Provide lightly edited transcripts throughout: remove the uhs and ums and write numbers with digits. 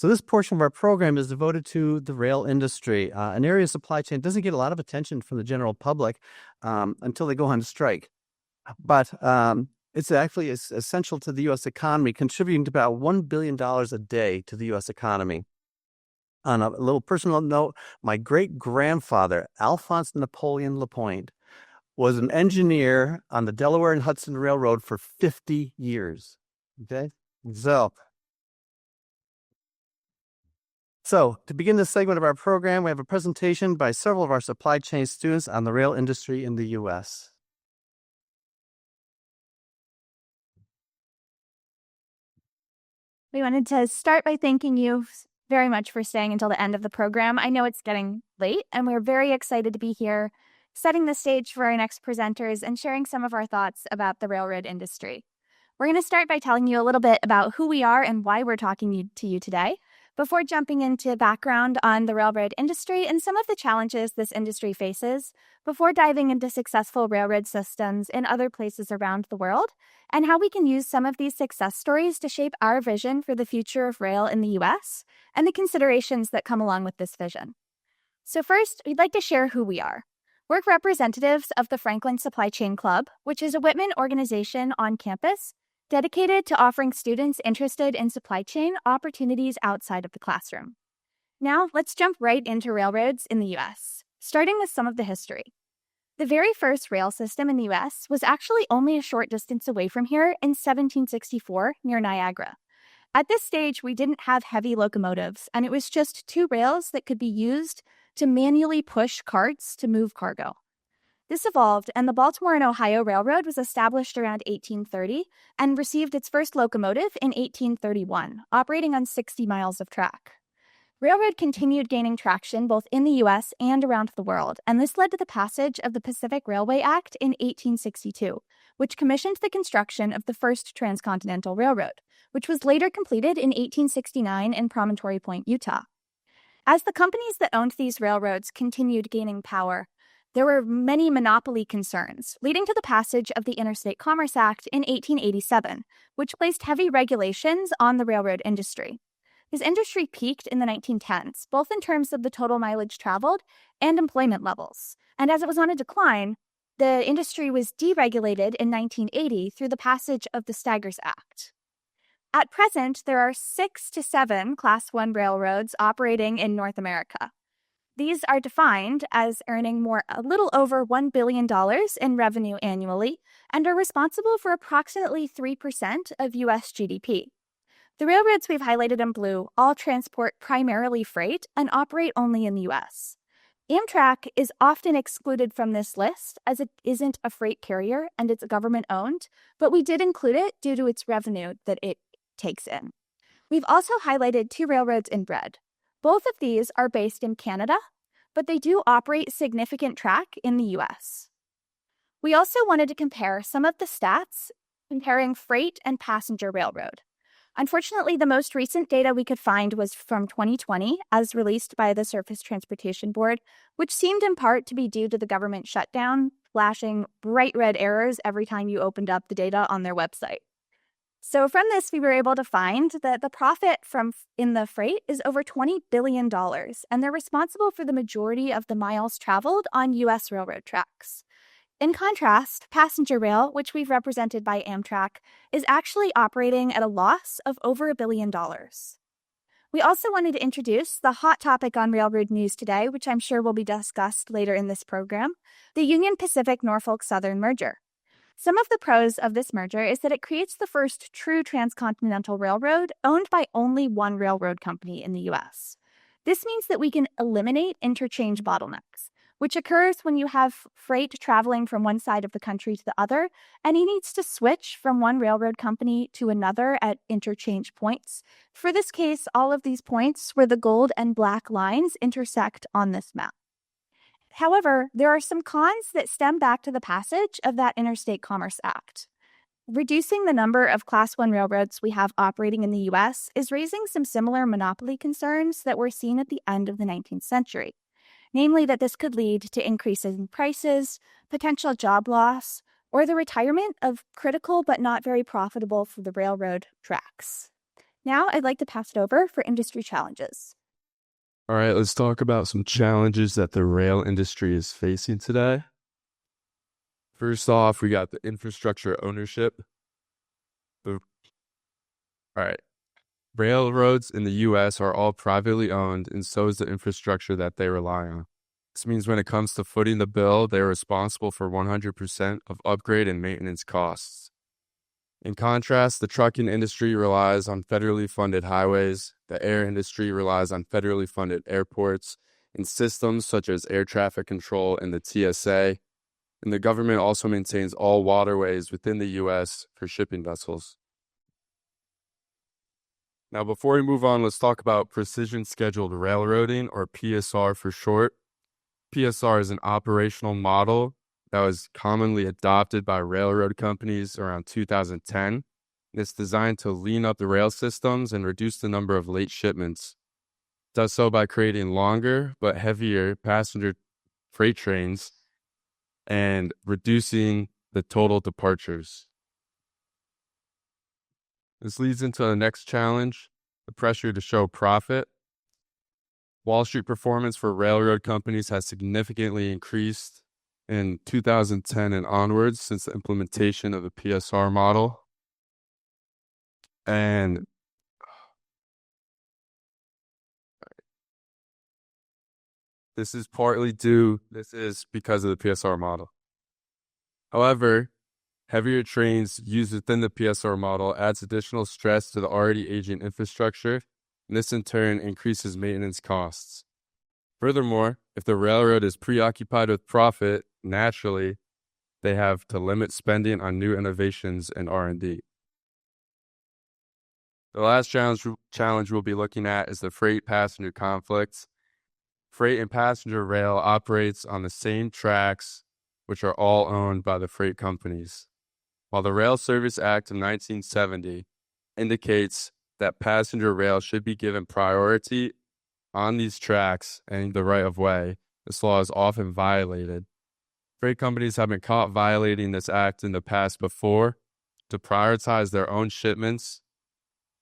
So this portion of our program is devoted to the rail industry, an area of supply chain that doesn't get a lot of attention from the general public until they go on strike. But it's actually essential to the U.S. economy, contributing to about $1 billion a day to the U.S. economy. On a little personal note, my great-grandfather, Alphonse Napoleon Lapointe, was an engineer on the Delaware and Hudson Railroad for 50 years. Okay? So to begin this segment of our program, we have a presentation by several of our supply chain students on the rail industry in the U.S. We wanted to start by thanking you very much for staying until the end of the program. I know it's getting late, and we're very excited to be here, setting the stage for our next presenters and sharing some of our thoughts about the railroad industry. We're going to start by telling you a little bit about who we are and why we're talking to you today, before jumping into background on the railroad industry and some of the challenges this industry faces, before diving into successful railroad systems in other places around the world, and how we can use some of these success stories to shape our vision for the future of rail in the U.S. and the considerations that come along with this vision. So first, we'd like to share who we are. We're representatives of the Franklin Supply Chain Club, which is a Whitman organization on campus dedicated to offering students interested in supply chain opportunities outside of the classroom. Now, let's jump right into railroads in the U.S., starting with some of the history. The very first rail system in the U.S. was actually only a short distance away from here in 1764 near Niagara. At this stage, we didn't have heavy locomotives, and it was just two rails that could be used to manually push carts to move cargo. This evolved, and the Baltimore and Ohio Railroad was established around 1830 and received its first locomotive in 1831, operating on 60 miles of track. Railroad continued gaining traction both in the U.S. and around the world, and this led to the passage of the Pacific Railway Act in 1862, which commissioned the construction of the first transcontinental railroad, which was later completed in 1869 in Promontory Point, Utah. As the companies that owned these railroads continued gaining power, there were many monopoly concerns, leading to the passage of the Interstate Commerce Act in 1887, which placed heavy regulations on the railroad industry. This industry peaked in the 1910s, both in terms of the total mileage traveled and employment levels. And as it was on a decline, the industry was deregulated in 1980 through the passage of the Staggers Act. At present, there are 6 to 7 Class I railroads operating in North America. These are defined as earning a little over $1 billion in revenue annually and are responsible for approximately 3% of U.S. GDP. The railroads we've highlighted in blue all transport primarily freight and operate only in the U.S. Amtrak is often excluded from this list as it isn't a freight carrier and it's government-owned, but we did include it due to its revenue that it takes in. We've also highlighted 2 railroads in red. Both of these are based in Canada, but they do operate significant track in the U.S. We also wanted to compare some of the stats comparing freight and passenger railroad. Unfortunately, the most recent data we could find was from 2020, as released by the Surface Transportation Board, which seemed in part to be due to the government shutdown, flashing bright red errors every time you opened up the data on their website. So from this, we were able to find that the profit in the freight is over $20 billion, and they're responsible for the majority of the miles traveled on U.S. railroad tracks. In contrast, passenger rail, which we've represented by Amtrak, is actually operating at a loss of over $1 billion. We also wanted to introduce the hot topic on railroad news today, which I'm sure will be discussed later in this program, the Union Pacific-Norfolk Southern merger. Some of the pros of this merger is that it creates the first true transcontinental railroad owned by only one railroad company in the U.S. This means that we can eliminate interchange bottlenecks, which occurs when you have freight traveling from one side of the country to the other, and he needs to switch from one railroad company to another at interchange points. For this case, all of these points where the gold and black lines intersect on this map. However, there are some cons that stem back to the passage of that Interstate Commerce Act. Reducing the number of Class I railroads we have operating in the U.S. is raising some similar monopoly concerns that were seen at the end of the 19th century, namely that this could lead to increases in prices, potential job loss, or the retirement of critical but not very profitable for the railroad tracks. Now I'd like to pass it over for industry challenges. All right, let's talk about some challenges that the rail industry is facing today. First off, we got the infrastructure ownership. All right. Railroads in the U.S. are all privately owned, and so is the infrastructure that they rely on. This means when it comes to footing the bill, they are responsible for 100% of upgrade and maintenance costs. In contrast, the trucking industry relies on federally funded highways, the air industry relies on federally funded airports, and systems such as air traffic control and the TSA, and the government also maintains all waterways within the U.S. for shipping vessels. Now, before we move on, let's talk about precision scheduled railroading, or PSR for short. PSR is an operational model that was commonly adopted by railroad companies around 2010. It's designed to lean up the rail systems and reduce the number of late shipments. It does so by creating longer but heavier passenger freight trains and reducing the total departures. This leads into the next challenge, the pressure to show profit. Wall Street performance for railroad companies has significantly increased in 2010 and onwards since the implementation of the PSR model. And this is because of the PSR model. However, heavier trains used within the PSR model adds additional stress to the already aging infrastructure, and this in turn increases maintenance costs. Furthermore, if the railroad is preoccupied with profit, naturally, they have to limit spending on new innovations and R&D. The last challenge we'll be looking at is the freight-passenger conflict. Freight and passenger rail operates on the same tracks, which are all owned by the freight companies. While the Rail Service Act of 1970 indicates that passenger rail should be given priority on these tracks and the right of way, this law is often violated. Freight companies have been caught violating this act in the past before to prioritize their own shipments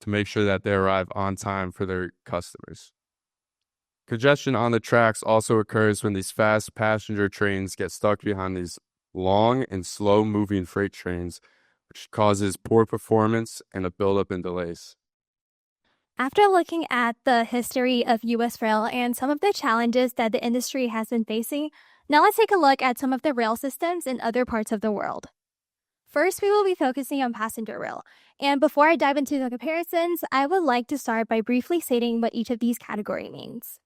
to make sure that they arrive on time for their customers. Congestion on the tracks also occurs when these fast passenger trains get stuck behind these long and slow-moving freight trains, which causes poor performance and a buildup in delays. After looking at the history of U.S. rail and some of the challenges that the industry has been facing, now let's take a look at some of the rail systems in other parts of the world. First, we will be focusing on passenger rail. And before I dive into the comparisons, I would like to start by briefly stating what each of these categories means.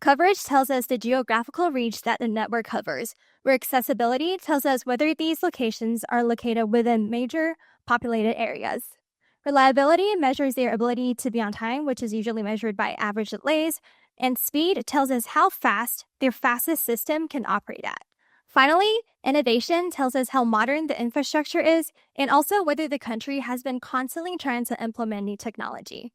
Coverage tells us the geographical reach that the network covers, where accessibility tells us whether these locations are located within major populated areas. Reliability measures their ability to be on time, which is usually measured by average delays, and speed tells us how fast their fastest system can operate at. Finally, innovation tells us how modern the infrastructure is and also whether the country has been constantly trying to implement new technology.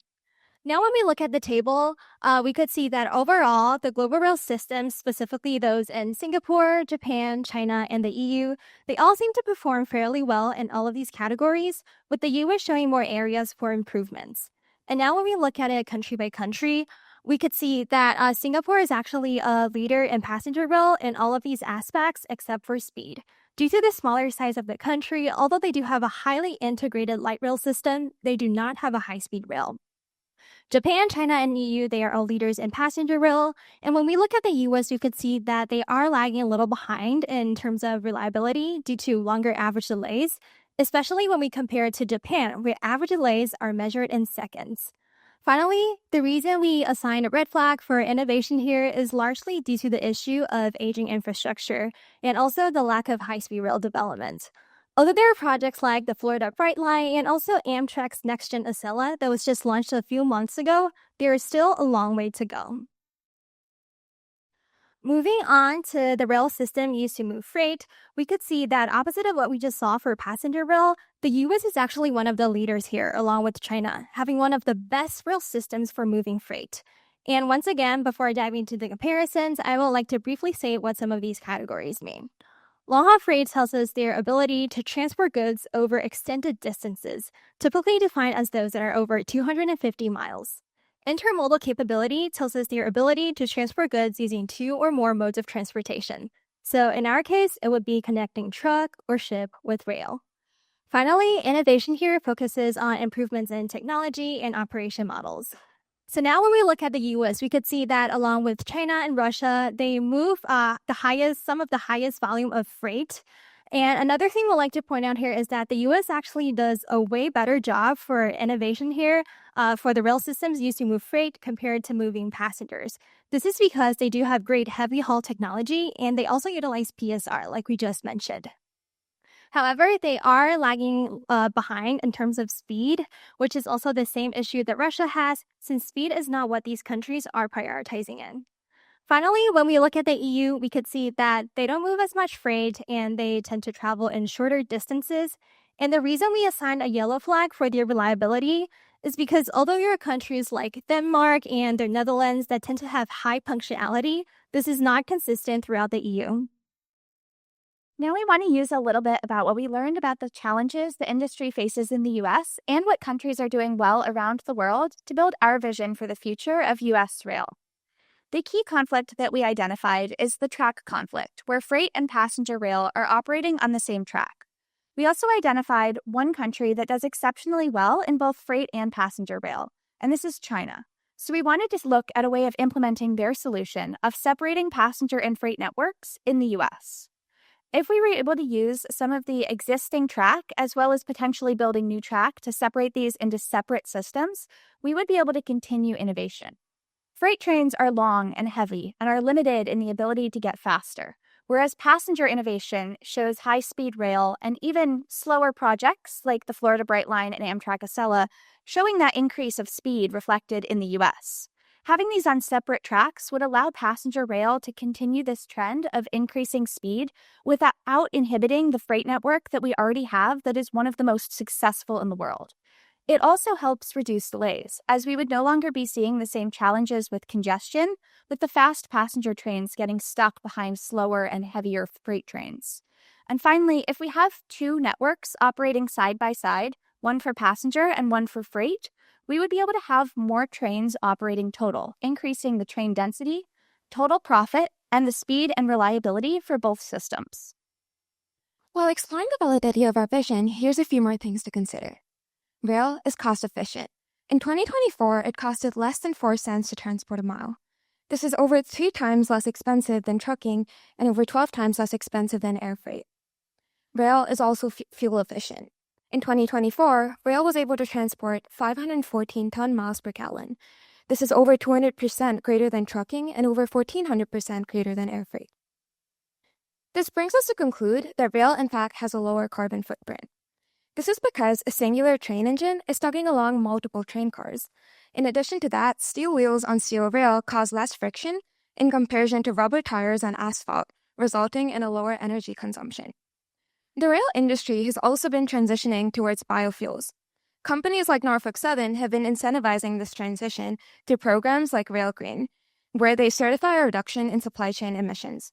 Now, when we look at the table, we could see that overall, the global rail systems, specifically those in Singapore, Japan, China, and the EU, they all seem to perform fairly well in all of these categories, with the US showing more areas for improvements. And now when we look at it country by country, we could see that Singapore is actually a leader in passenger rail in all of these aspects except for speed. Due to the smaller size of the country, although they do have a highly integrated light rail system, they do not have a high-speed rail. Japan, China, and EU, they are all leaders in passenger rail. And when we look at the US, we could see that they are lagging a little behind in terms of reliability due to longer average delays, especially when we compare it to Japan, where average delays are measured in seconds. Finally, the reason we assign a red flag for innovation here is largely due to the issue of aging infrastructure and also the lack of high-speed rail development. Although there are projects like the Florida Brightline and also Amtrak's NextGen Acela that was just launched a few months ago, there is still a long way to go. Moving on to the rail system used to move freight, we could see that opposite of what we just saw for passenger rail, the US is actually one of the leaders here, along with China, having one of the best rail systems for moving freight. And once again, before I dive into the comparisons, I would like to briefly say what some of these categories mean. Long-haul freight tells us their ability to transport goods over extended distances, typically defined as those that are over 250 miles. Intermodal capability tells us their ability to transport goods using 2 or more modes of transportation. So in our case, it would be connecting truck or ship with rail. Finally, innovation here focuses on improvements in technology and operation models. So now when we look at the US, we could see that along with China and Russia, they move some of the highest volume of freight. And another thing we'd like to point out here is that the US actually does a way better job for innovation here for the rail systems used to move freight compared to moving passengers. This is because they do have great heavy haul technology and they also utilize PSR like we just mentioned. However, they are lagging behind in terms of speed, which is also the same issue that Russia has, since speed is not what these countries are prioritizing in. Finally, when we look at the EU, we could see that they don't move as much freight and they tend to travel in shorter distances. And the reason we assign a yellow flag for their reliability is because although there are countries like Denmark and the Netherlands that tend to have high punctuality, this is not consistent throughout the EU. Now we want to use a little bit about what we learned about the challenges the industry faces in the US and what countries are doing well around the world to build our vision for the future of US rail. The key conflict that we identified is the track conflict, where freight and passenger rail are operating on the same track. We also identified one country that does exceptionally well in both freight and passenger rail, and this is China. So we wanted to look at a way of implementing their solution of separating passenger and freight networks in the US. If we were able to use some of the existing track, as well as potentially building new track to separate these into separate systems, we would be able to continue innovation. Freight trains are long and heavy and are limited in the ability to get faster, whereas passenger innovation shows high-speed rail and even slower projects like the Florida Brightline and Amtrak Acela, showing that increase of speed reflected in the US. Having these on separate tracks would allow passenger rail to continue this trend of increasing speed without inhibiting the freight network that we already have that is one of the most successful in the world. It also helps reduce delays, as we would no longer be seeing the same challenges with congestion, with the fast passenger trains getting stuck behind slower and heavier freight trains. And finally, if we have two networks operating side by side, one for passenger and one for freight, we would be able to have more trains operating total, increasing the train density, total profit, and the speed and reliability for both systems. While exploring the validity of our vision, here's a few more things to consider. Rail is cost efficient. In 2024, it costed less than 4 cents to transport a mile. This is over 3 times less expensive than trucking and over 12 times less expensive than air freight. Rail is also fuel efficient. In 2024, rail was able to transport 514 ton-miles per gallon. This is over 200% greater than trucking and over 1,400% greater than air freight. This brings us to conclude that rail, in fact, has a lower carbon footprint. This is because a singular train engine is tugging along multiple train cars. In addition to that, steel wheels on steel rail cause less friction in comparison to rubber tires on asphalt, resulting in a lower energy consumption. The rail industry has also been transitioning towards biofuels. Companies like Norfolk Southern have been incentivizing this transition through programs like Rail Green, where they certify a reduction in supply chain emissions.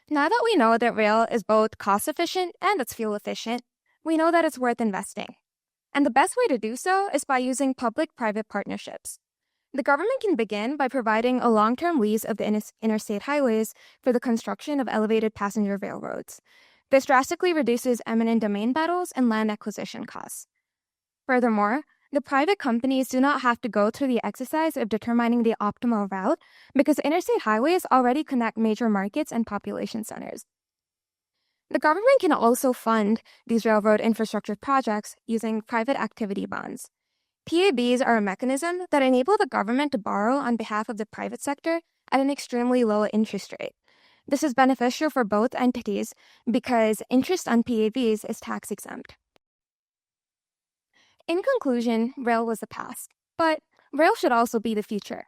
Now that we know that rail is both cost-efficient and it's fuel-efficient, we know that it's worth investing. And the best way to do so is by using public-private partnerships. The government can begin by providing a long-term lease of the interstate highways for the construction of elevated passenger railroads. This drastically reduces eminent domain battles and land acquisition costs. Furthermore, the private companies do not have to go through the exercise of determining the optimal route because interstate highways already connect major markets and population centers. The government can also fund these railroad infrastructure projects using private activity bonds. PABs are a mechanism that enable the government to borrow on behalf of the private sector at an extremely low interest rate. This is beneficial for both entities because interest on PABs is tax exempt. In conclusion, rail was the past, but rail should also be the future.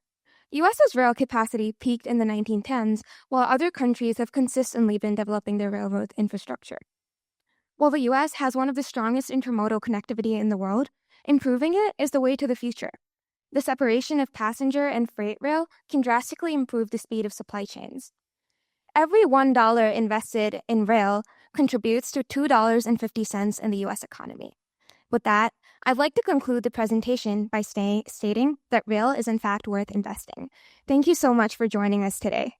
US's rail capacity peaked in the 1910s, while other countries have consistently been developing their railroad infrastructure. While the US has one of the strongest intermodal connectivity in the world, improving it is the way to the future. The separation of passenger and freight rail can drastically improve the speed of supply chains. every $1 invested in rail contributes to $2.50 in the U.S. economy. With that, I'd like to conclude the presentation by stating that rail is in fact worth investing. Thank you so much for joining us today.